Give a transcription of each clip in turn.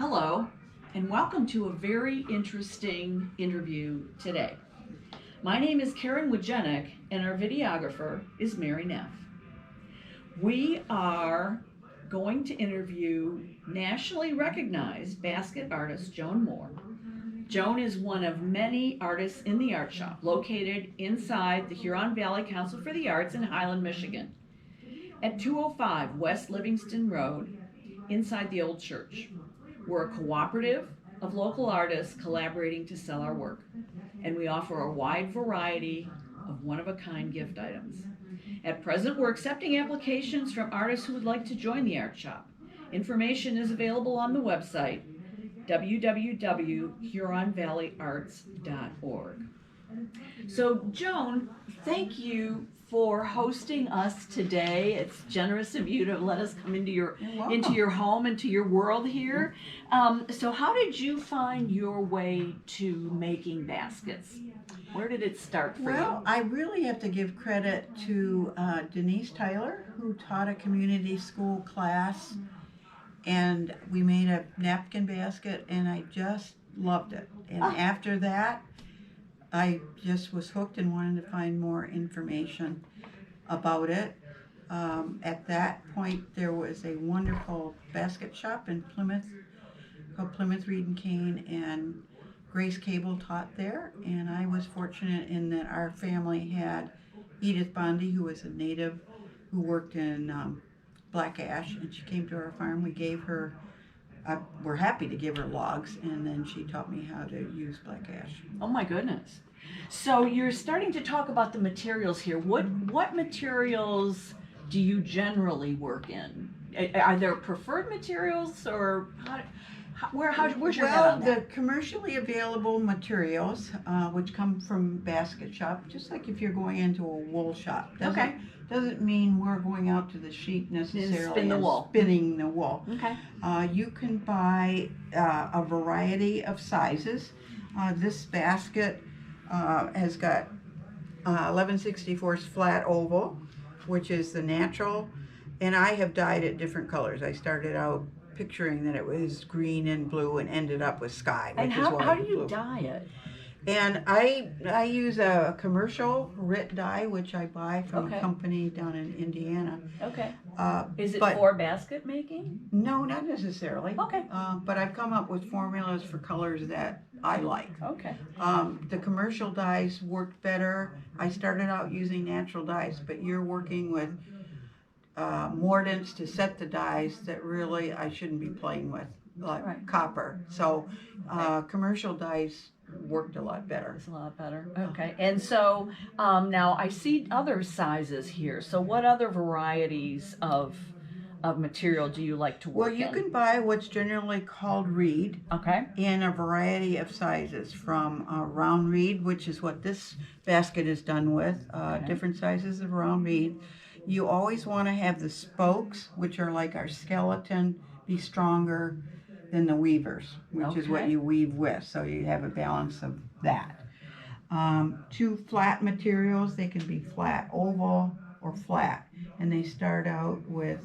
Hello, and welcome to a very interesting interview today. My name is Karen Wojcik, and our videographer is Mary Neff. We are going to interview nationally recognized basket artist Joan Moore. Joan is one of many artists in the art shop located inside the Huron Valley Council for the Arts in Highland, Michigan, at 205 West Livingston Road, inside the old church. We're a cooperative of local artists collaborating to sell our work, and we offer a wide variety of one-of-a-kind gift items. At present, we're accepting applications from artists who would like to join the art shop. Information is available on the website www.huronvalleyarts.org. So, Joan, thank you for hosting us today. It's generous of you to let us come into your home, into your world here. So, how did you find your way to making baskets? Where did it start for you? Well, I really have to give credit to Denise Tyler, who taught a community school class, and we made a napkin basket, and I just loved it. And after that, I just was hooked and wanted to find more information about it. At that point, there was a wonderful basket shop in Plymouth called Plymouth Reed and Kane, and Grace Cable taught there. And I was fortunate in that our family had Edith Bondi, who was a native who worked in Black Ash, and she came to our farm. We gave her we're happy to give her logs, and then she taught me how to use black ash. Oh my goodness. So you're starting to talk about the materials here. What materials do you generally work in? Are there preferred materials, or where's your head on that? The commercially available materials, which come from basket shop, just like if you're going into a wool shop. Doesn't mean we're going out to the sheep necessarily spin the wool. Spinning the wool. Okay. You can buy a variety of sizes. This basket has got 11/64 flat oval, which is the natural, and I have dyed it different colors. I started out picturing that it was green and blue and ended up with sky. And how do you dye it? And I use a commercial RIT dye, which I buy from a company down in Indiana. Okay. Is it for basket making? No, not necessarily. Okay. But I've come up with formulas for colors that I like. Okay. The commercial dyes worked better. I started out using natural dyes, but you're working with mordants to set the dyes that really I shouldn't be playing with, like copper. So commercial dyes worked a lot better. It's a lot better. Okay. And so now I see other sizes here. So what other varieties of material do you like to work in? Well, you can buy what's generally called reed. Okay. In a variety of sizes, from round reed, which is what this basket is done with, different sizes of round reed. You always want to have the spokes, which are like our skeleton, be stronger than the weavers, which is what you weave with, so you have a balance of that. Two flat materials, they can be flat oval or flat, and they start out with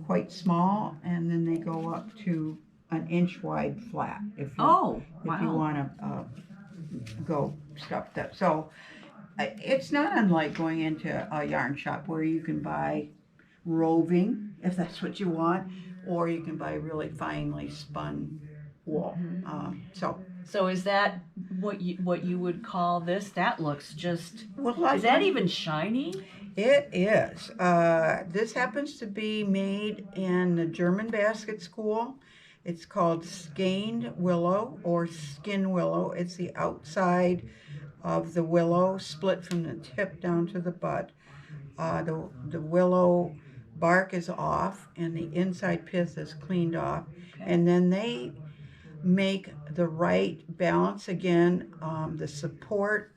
quite small, and then they go up to an inch wide flat if you want to go stuff that. So it's not unlike going into a yarn shop where you can buy roving, if that's what you want, or you can buy really finely spun wool. So is that what you would call this? That looks just. Well, is that even shiny? It is. This happens to be made in the German basket school. It's called skeined willow or skin willow. It's the outside of the willow split from the tip down to the bud. The willow bark is off and the inside pith is cleaned off, and then they make the right balance again. The support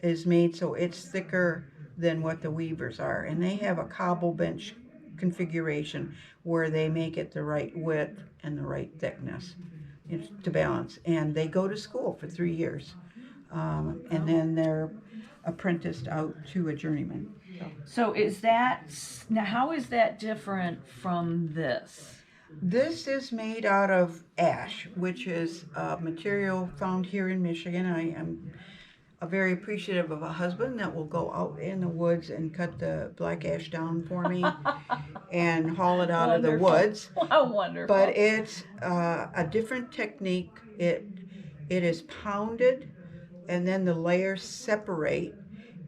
is made so it's thicker than what the weavers are, and they have a cobble bench configuration where they make it the right width and the right thickness to balance, and they go to school for 3 years, and then they're apprenticed out to a journeyman. So is that, now how is that different from this? This is made out of ash, which is a material found here in Michigan. I am very appreciative of a husband that will go out in the woods and cut the black ash down for me and haul it out of the woods. How wonderful. But it's a different technique. It is pounded, and then the layers separate,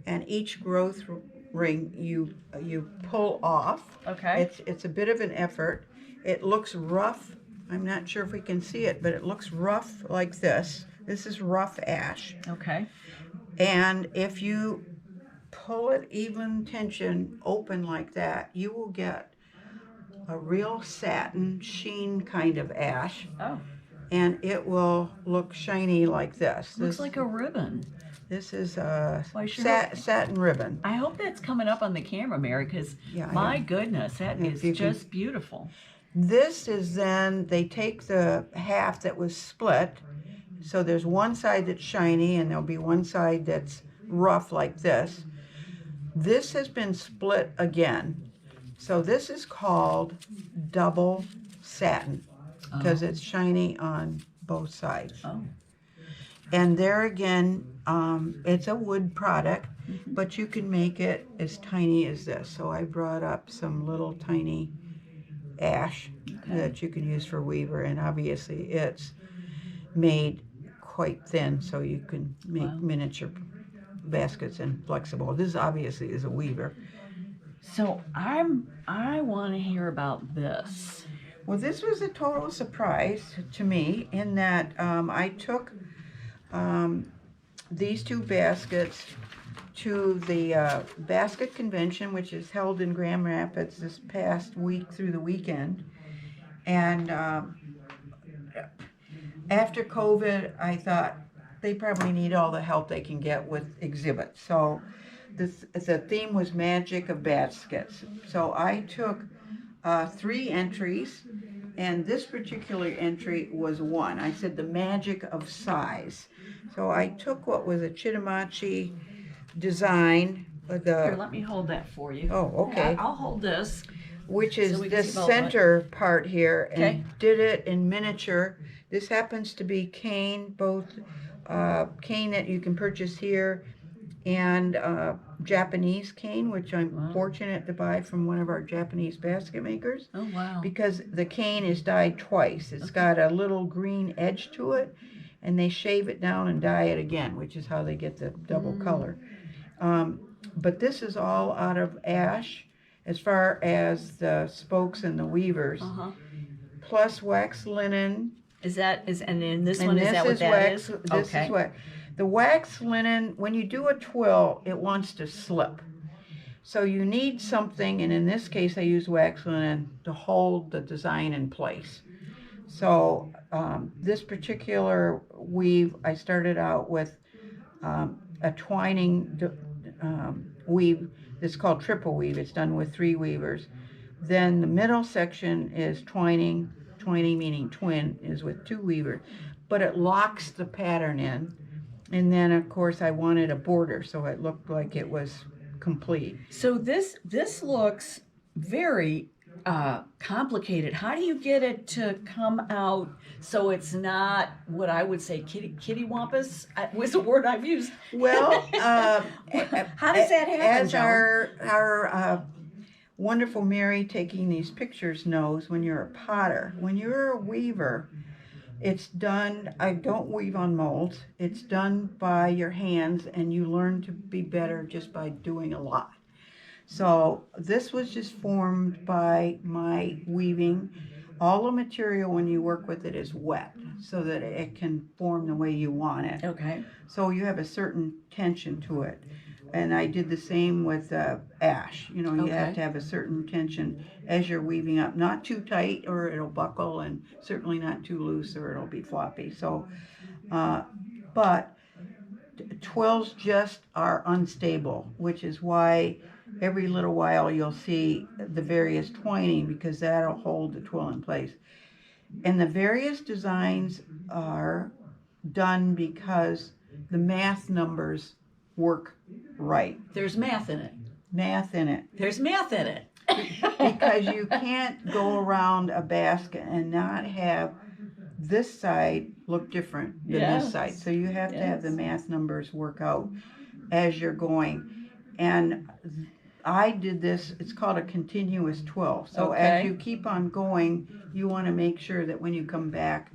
and each growth ring you pull off. Okay. It's a bit of an effort. It looks rough. I'm not sure if we can see it, but it looks rough like this. This is rough ash. Okay. And if you pull it even tension open like that, you will get a real satin sheen kind of ash. Oh. And it will look shiny like this. Looks like a ribbon. This is a sure satin ribbon. I hope that's coming up on the camera, Mary, because my goodness, that is just beautiful. This is then, they take the half that was split, so there's one side that's shiny and there'll be one side that's rough like this. This has been split again. So this is called double satin because it's shiny on both sides. Oh. And there again, it's a wood product, but you can make it as tiny as this. So I brought up some little tiny ash that you can use for weaver, and obviously it's made quite thin so you can make miniature baskets and flexible. This obviously is a weaver. So I want to hear about this. Well, this was a total surprise to me in that I took these two baskets to the basket convention, which is held in Grand Rapids this past week through the weekend. And after COVID, I thought they probably need all the help they can get with exhibits. So the theme was Magic of Baskets. So I took 3 entries, and this particular entry was 1. I said the magic of size. So I took what was a Chitamachi design. Here, let me hold that for you. Oh, okay. I'll hold this. Which is the center part here, and Okay. did it in miniature. This happens to be cane, both cane that you can purchase here and Japanese cane, which I'm fortunate to buy from one of our Japanese basket makers. Oh, wow. Because the cane is dyed twice. It's got a little green edge to it, and they shave it down and dye it again, which is how they get the double color. But this is all out of ash, as far as the spokes and the weavers, plus wax linen. And in this one, is that what that is? This is wax. The wax linen, when you do a twill, it wants to slip. So you need something, and in this case I use wax linen to hold the design in place. So this particular weave, I started out with a twining weave. It's called triple weave. It's done with 3 weavers. Then the middle section is twining meaning twin, is with 2 weavers. But it locks the pattern in. And then, of course, I wanted a border, so it looked like it was complete. So this looks very complicated. How do you get it to come out so it's not what I would say kittywampus was the word I've used? Well, how does that happen, as Joan? our wonderful Mary taking these pictures knows, when you're a potter, when you're a weaver, it's done, I don't weave on molds, it's done by your hands, and you learn to be better just by doing a lot. So this was just formed by my weaving. All the material when you work with it is wet so that it can form the way you want it. Okay. So you have a certain tension to it. And I did the same with ash. You know, you have to have a certain tension as you're weaving up. Not too tight or it'll buckle, and certainly not too loose or it'll be floppy. So, but twills just are unstable, which is why every little while you'll see the various twining, because that'll hold the twill in place. And the various designs are done because the math numbers work right. There's math in it. Math in it. There's math in it. because you can't go around a basket and not have this side look different than this side. So you have to have the math numbers work out as you're going. And I did this, it's called a continuous 12. So as you keep on going, you want to make sure that when you come back,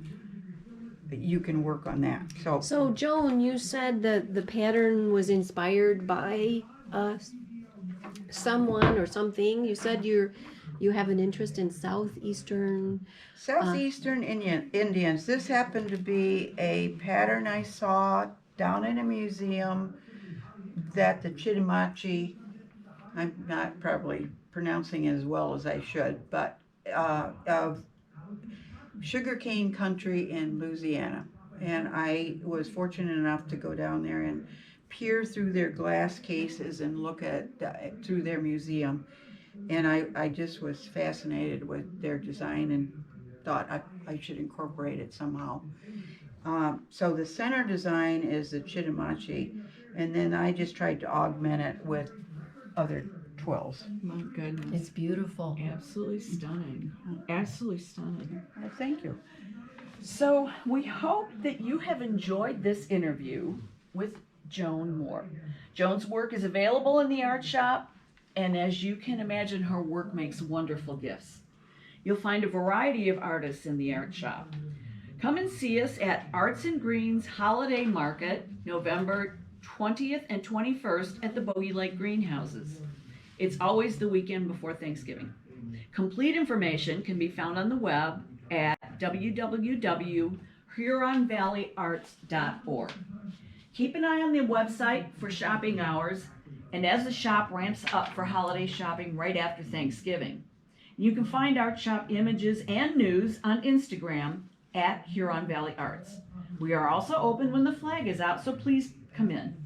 you can work on that. So Joan, you said that the pattern was inspired by someone or something. You said you have an interest in southeastern Indians. This happened to be a pattern I saw down in a museum that the Chitimachi, I'm not probably pronouncing it as well as I should, but of sugarcane country in Louisiana. And I was fortunate enough to go down there and peer through their glass cases and look at through their museum. And I just was fascinated with their design and thought I should incorporate it somehow. So the center design is the Chitimachi, and then I just tried to augment it with other 12s. My goodness. It's beautiful. Absolutely stunning. Absolutely stunning. Well, thank you. So we hope that you have enjoyed this interview with Joan Moore. Joan's work is available in the art shop, and as you can imagine, her work makes wonderful gifts. You'll find a variety of artists in the art shop. Come and see us at Arts and Greens Holiday Market, November 20th and 21st at the Bogey Lake Greenhouses. It's always the weekend before Thanksgiving. Complete information can be found on the web at www.huronvalleyarts.org. Keep an eye on the website for shopping hours, and as the shop ramps up for holiday shopping right after Thanksgiving. You can find Art Shop images and news on Instagram at Huron Valley Arts. We are also open when the flag is out, so please come in.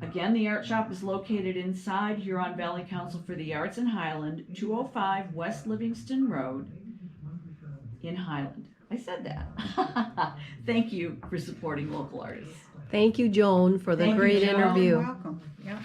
Again, the art shop is located inside Huron Valley Council for the Arts in Highland, 205 West Livingston Road in Highland. I said that. Thank you for supporting local artists. Thank you, Joan, for the great interview. You're welcome. Yeah.